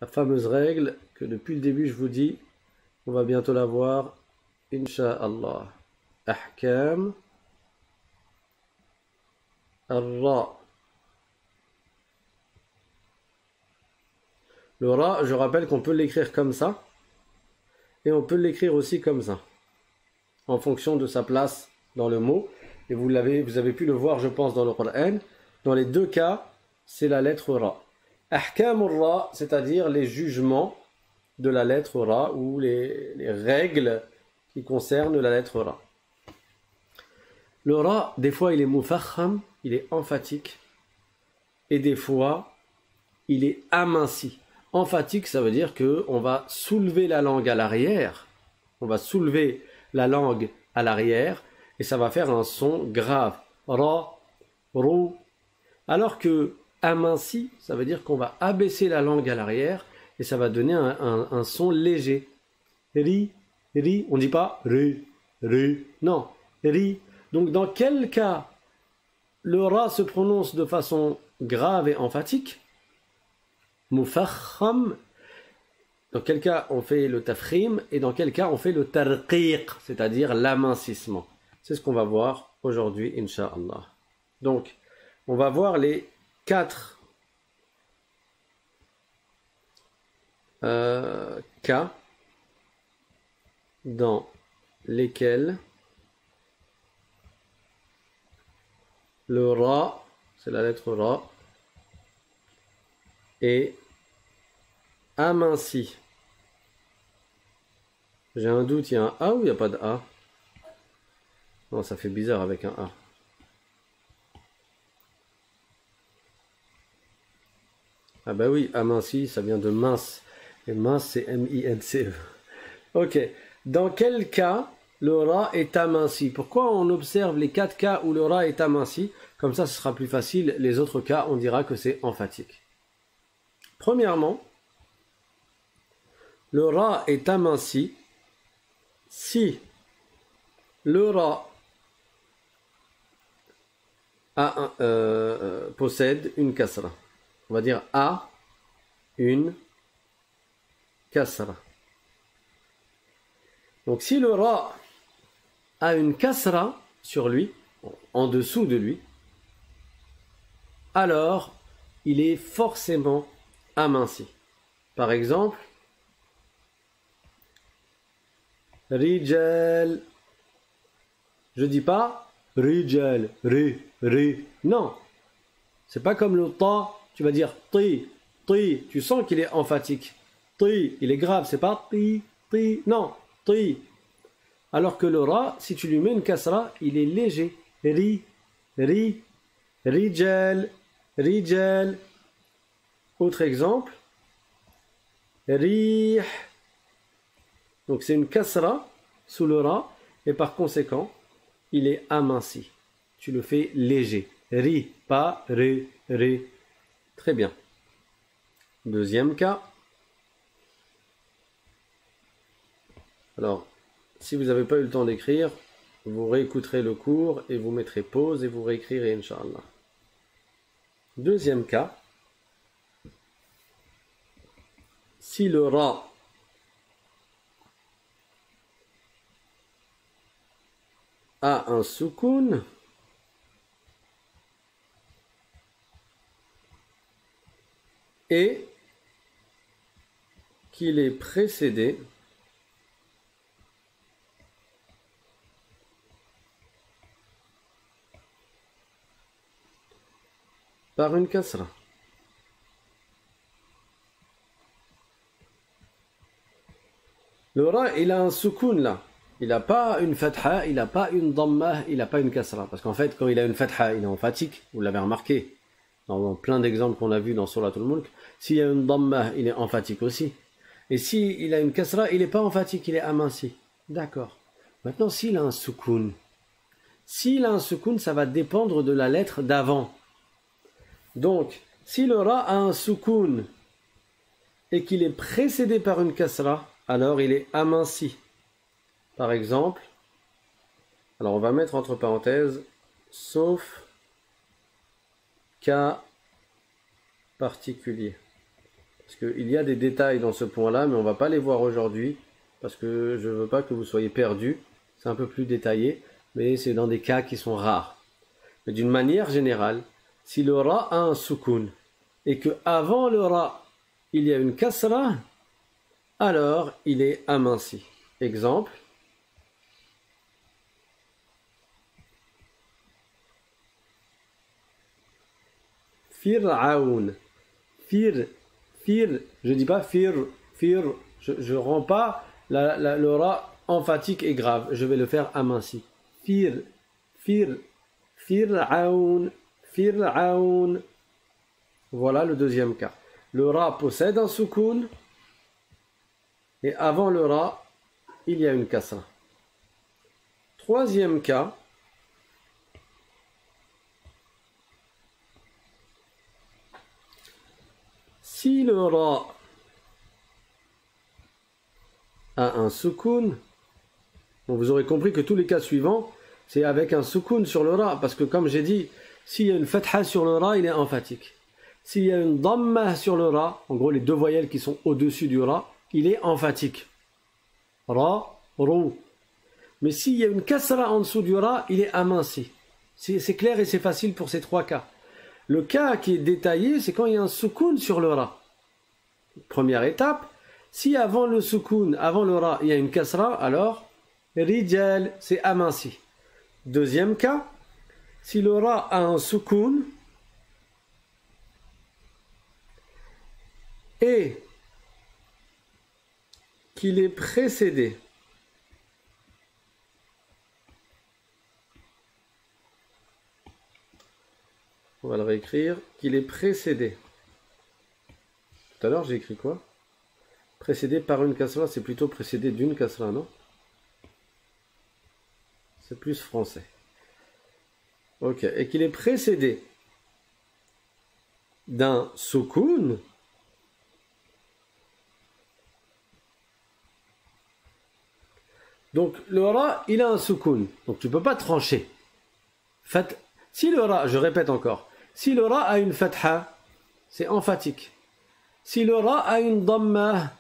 La fameuse règle que depuis le début je vous dis, on va bientôt la voir, Inch'Allah. Ahkam al-ra. Le ra, je rappelle qu'on peut l'écrire comme ça, et on peut l'écrire aussi comme ça, en fonction de sa place dans le mot. Et vous avez pu le voir, je pense, dans le Coran. Dans les deux cas, c'est la lettre ra. Ahkam al-ra, c'est-à-dire les jugements de la lettre ra, ou les règles qui concernent la lettre ra. Le ra, des fois, il est mufakham, il est emphatique, et des fois, il est aminci. Emphatique, ça veut dire qu'on va soulever la langue à l'arrière, on va soulever la langue à l'arrière, et ça va faire un son grave. Ra, rou. Alors que aminci, ça veut dire qu'on va abaisser la langue à l'arrière, et ça va donner un son léger. Ri, ri, on ne dit pas ri, ri, non, ri. Donc dans quel cas le ra se prononce de façon grave et emphatique, mufakham, dans quel cas on fait le tafkhim, et dans quel cas on fait le tarqiq, c'est-à-dire l'amincissement. C'est ce qu'on va voir aujourd'hui, Inch'Allah. Donc, on va voir les 4 cas dans lesquels le ra, c'est la lettre ra, est aminci. J'ai un doute, il y a un A ou il n'y a pas de A? Non, ça fait bizarre avec un A. Ah bah oui, aminci, ça vient de mince. Et mince, c'est M-I-N-C-E. Ok. Dans quel cas le ra est aminci? Pourquoi on observe les 4 cas où le ra est aminci? Comme ça, ce sera plus facile. Les autres cas, on dira que c'est emphatique. Premièrement, le ra est aminci si le ra possède une kasra. On va dire a une kasra. Donc si le ra a une kasra sur lui, en dessous de lui, alors il est forcément aminci. Par exemple, rijal. Je dis pas rijal, ri. Non. C'est pas comme le ta, tu vas dire ti. Tu sens qu'il est emphatique. Ti, il est grave, c'est pas ti. Non, ti. Alors que le ra, si tu lui mets une kasra, il est léger. Ri, rijal. Autre exemple, rih. Donc c'est une kasra sous le ra, et par conséquent, il est aminci. Tu le fais léger. Ri, pas ri. Très bien. Deuxième cas. Alors, si vous n'avez pas eu le temps d'écrire, vous réécouterez le cours et vous mettrez pause et vous réécrirez, Inch'Allah. Deuxième cas. Si le ra a un soukoun et qu'il est précédé par une kasra. Le ra, il a un soukoun là. Il n'a pas une fatha, il n'a pas une dhamma, il n'a pas une kasra. Parce qu'en fait, quand il a une fatha, il est emphatique. Vous l'avez remarqué dans plein d'exemples qu'on a vus dans Surat al-Mulk. S'il y a une dhamma, il est emphatique aussi. Et s'il a une kasra, il n'est pas emphatique, il est aminci. D'accord. Maintenant, s'il a un soukoun. S'il a un soukoun, ça va dépendre de la lettre d'avant. Donc, si le ra a un soukoun et qu'il est précédé par une kasra, alors il est aminci. Par exemple, alors on va mettre entre parenthèses, sauf cas particulier. Parce qu'il y a des détails dans ce point-là, mais on ne va pas les voir aujourd'hui, parce que je ne veux pas que vous soyez perdus. C'est un peu plus détaillé, mais c'est dans des cas qui sont rares. Mais d'une manière générale, si le ra a un soukoun, et que avant le ra, il y a une kasra, alors il est aminci. Exemple. Fir'aoun. Fir, je dis pas fir, je rends pas le ra emphatique et grave, je vais le faire aminci. Fir'aoun. Voilà le deuxième cas. Le ra possède un soukoun, et avant le ra, il y a une kasra. Troisième cas, si le ra a un soukoun, bon, vous aurez compris que tous les cas suivants, c'est avec un soukoun sur le ra, parce que comme j'ai dit, s'il y a une fatha sur le ra, il est emphatique. S'il y a une dhamma sur le ra, en gros les deux voyelles qui sont au-dessus du ra, il est emphatique. Ra, rou. Mais s'il y a une kasra en dessous du ra, il est aminci. C'est clair et c'est facile pour ces trois cas. Le cas qui est détaillé, c'est quand il y a un soukoun sur le ra. Première étape, si avant le soukoun, avant le ra, il y a une kasra, alors rijal, c'est aminci. Deuxième cas, si le ra a un soukoun et qu'il est précédé on va le réécrire, qu'il est précédé. Tout à l'heure, j'ai écrit quoi? Précédé par une kasra, c'est plutôt précédé d'une kasra, non? C'est plus français. Ok, et qu'il est précédé d'un soukoun, donc le ra, il a un soukoun, donc tu ne peux pas trancher. Si le ra, je répète encore, si le ra a une fatha, c'est emphatique. Si le ra a une dhamma,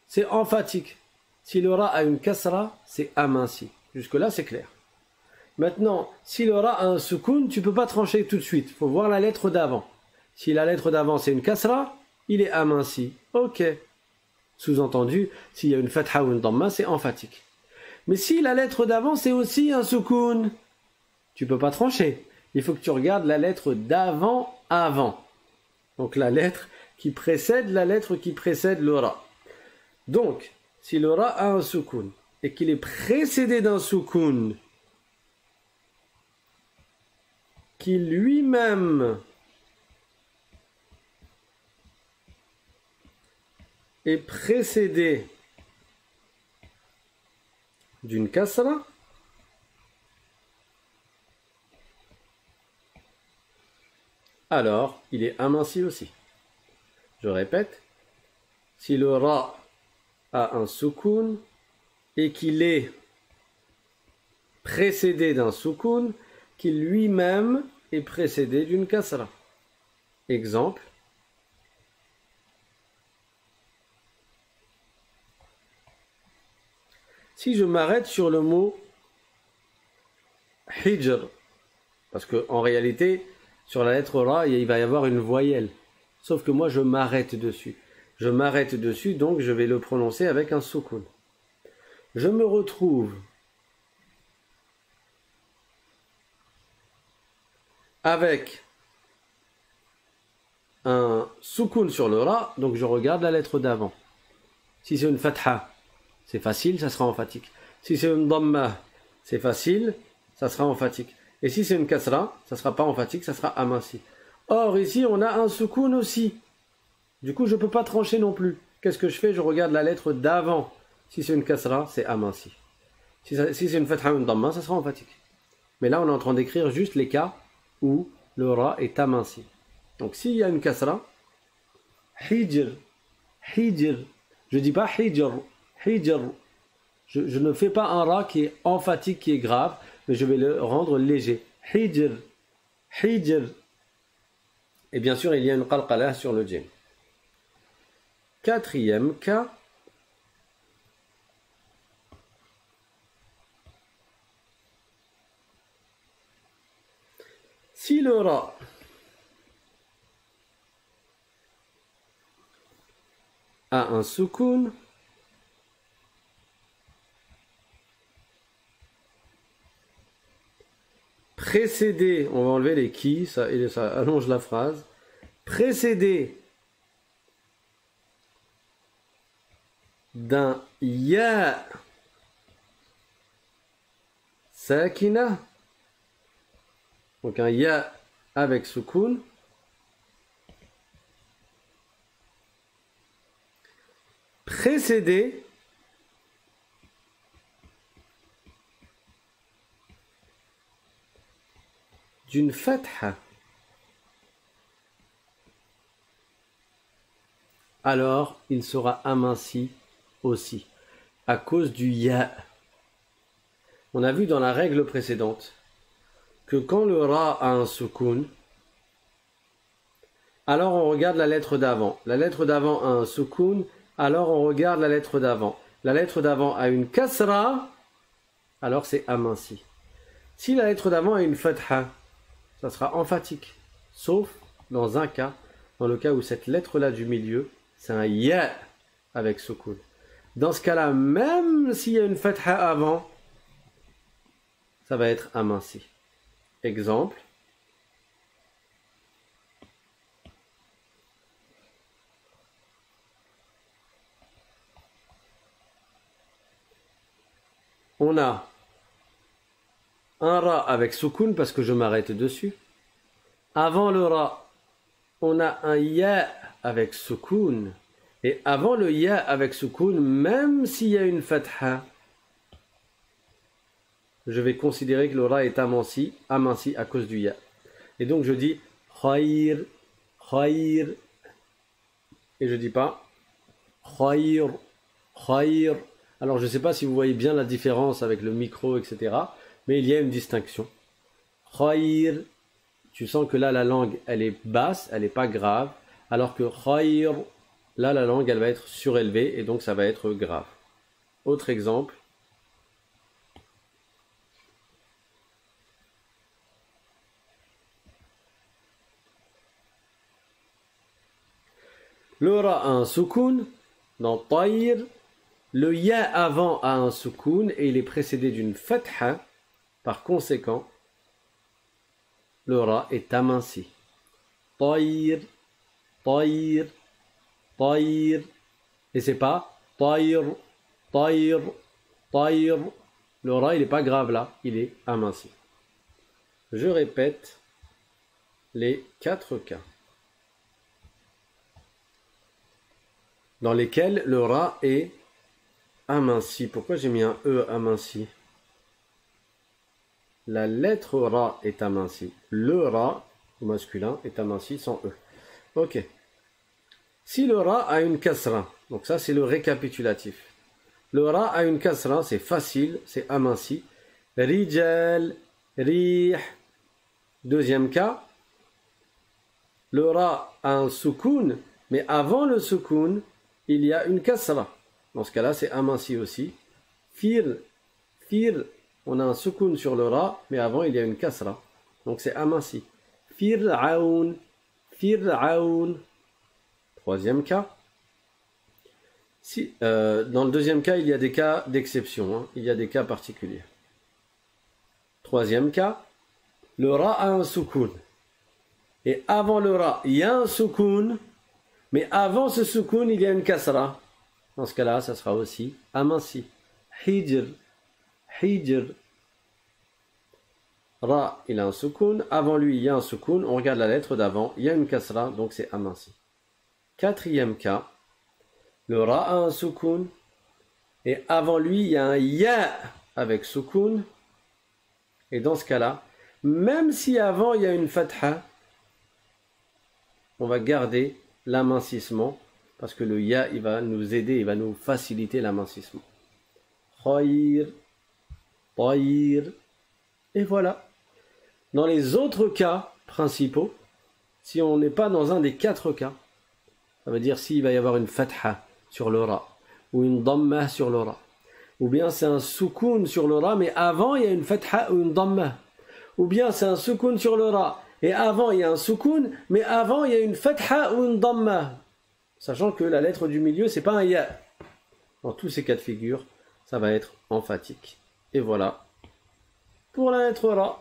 c'est emphatique. Si le ra a une kasra, c'est aminci. Jusque-là, c'est clair. Maintenant, si le ra a un soukoun, tu ne peux pas trancher tout de suite. Il faut voir la lettre d'avant. Si la lettre d'avant, c'est une kasra, il est aminci. Ok. Sous-entendu, s'il y a une fatha ou une dhamma, c'est emphatique. Mais si la lettre d'avant, c'est aussi un soukoun, tu ne peux pas trancher. Il faut que tu regardes la lettre d'avant, avant. Donc la lettre qui précède la lettre qui précède le ra. Donc, si le ra a un soukoun et qu'il est précédé d'un soukoun qui lui-même est précédé d'une kasra, alors il est aminci aussi. Je répète, si le ra a un soukoun et qu'il est précédé d'un soukoun qui lui-même est précédé d'une kasra. Exemple. Si je m'arrête sur le mot hijr, parce qu'en réalité, sur la lettre ra, il va y avoir une voyelle. Sauf que moi, je m'arrête dessus. Je m'arrête dessus, donc je vais le prononcer avec un soukoun. Je me retrouve avec un soukoun sur le ra, donc je regarde la lettre d'avant. Si c'est une fatha, c'est facile, ça sera emphatique. Si c'est une dhamma, c'est facile, ça sera emphatique. Et si c'est une kasra, ça ne sera pas emphatique, ça sera aminci. Or, ici, on a un soukoun aussi. Du coup, je ne peux pas trancher non plus. Qu'est-ce que je fais? Je regarde la lettre d'avant. Si c'est une kasra, c'est aminci. Si c'est une fatha ou une dhamma, ça sera emphatique. Mais là, on est en train d'écrire juste les cas où le ra est aminci. Donc, s'il y a une kasra, hijr, je ne dis pas hijr, je ne fais pas un ra qui est emphatique, qui est grave, mais je vais le rendre léger. Hijr. Et bien sûr, il y a une qalqalah sur le djim. Quatrième cas. Si le ra a un soukoun, précédé, on va enlever les qui, ça allonge la phrase, précédé d'un ya sakina, donc un ya avec soukoun, précédé d'une fatha, alors il sera aminci aussi, à cause du ya. On a vu dans la règle précédente que quand le ra a un soukoun, alors on regarde la lettre d'avant. La lettre d'avant a un soukoun, alors on regarde la lettre d'avant. La lettre d'avant a une kasra, alors c'est aminci. Si la lettre d'avant a une fatha, ça sera emphatique, sauf dans un cas, dans le cas où cette lettre-là du milieu, c'est un ya avec soukoun. Dans ce cas-là, même s'il y a une fatha avant, ça va être aminci. Exemple. On a un ra avec soukoun parce que je m'arrête dessus. Avant le ra, on a un ya avec soukoun. Et avant le ya avec soukoun, même s'il y a une fatha, je vais considérer que le ra est aminci à cause du ya. Et donc je dis khayr, khayr. Et je dis pas khayr, khayr. Alors je ne sais pas si vous voyez bien la différence avec le micro, etc. Mais il y a une distinction. Khayr, tu sens que là la langue elle est basse, elle n'est pas grave. Alors que khayr, là la langue elle va être surélevée et donc ça va être grave. Autre exemple. Le ra a un soukoun dans tayr. Le ya avant a un soukoun et il est précédé d'une fatha. Par conséquent, le ra est aminci. Tayr, tayr, tayr. Et c'est pas tayr, tayr, tayr. Le ra il n'est pas grave là, il est aminci. Je répète les 4 cas dans lesquels le ra est aminci. Pourquoi j'ai mis un E aminci? La lettre ra est aminci. Le ra, au masculin, est aminci sans E. Ok. Si le ra a une kasra, donc ça c'est le récapitulatif. Le ra a une kasra, c'est facile, c'est aminci. Rijal, rih. Deuxième cas. Le ra a un soukoun, mais avant le soukoun, il y a une kasra. Dans ce cas-là, c'est aminci aussi. Fir, fir, on a un soukoun sur le ra, mais avant il y a une kasra. Donc c'est aminci. Fir'aoun, fir'aoun. Troisième cas. Si, dans le deuxième cas, il y a des cas d'exception. Hein. Il y a des cas particuliers. Troisième cas. Le ra a un soukoun. Et avant le ra, il y a un soukoun. Mais avant ce soukoun, il y a une kasra. Dans ce cas-là, ça sera aussi aminci. Hijr, hijr. Ra, il a un soukoun. Avant lui, il y a un soukoun. On regarde la lettre d'avant. Il y a une kasra, donc c'est aminci. Quatrième cas. Le ra a un soukoun. Et avant lui, il y a un ya avec soukoun. Et dans ce cas-là, même si avant il y a une fatha, on va garder l'amincissement. Parce que le ya, il va nous aider, il va nous faciliter l'amincissement. Khayr, tayr. Et voilà. Dans les autres cas principaux, si on n'est pas dans un des 4 cas, Ça veut dire s'il va y avoir une fatha sur le ra, ou une damma sur le ra. Ou bien c'est un soukoun sur le ra, mais avant il y a une fatha ou une damma. Ou bien c'est un soukoun sur le ra, et avant il y a un soukoun, mais avant il y a une fatha ou une damma. Sachant que la lettre du milieu, c'est pas un ya. Dans tous ces cas de figure, ça va être emphatique. Et voilà pour la lettre ra.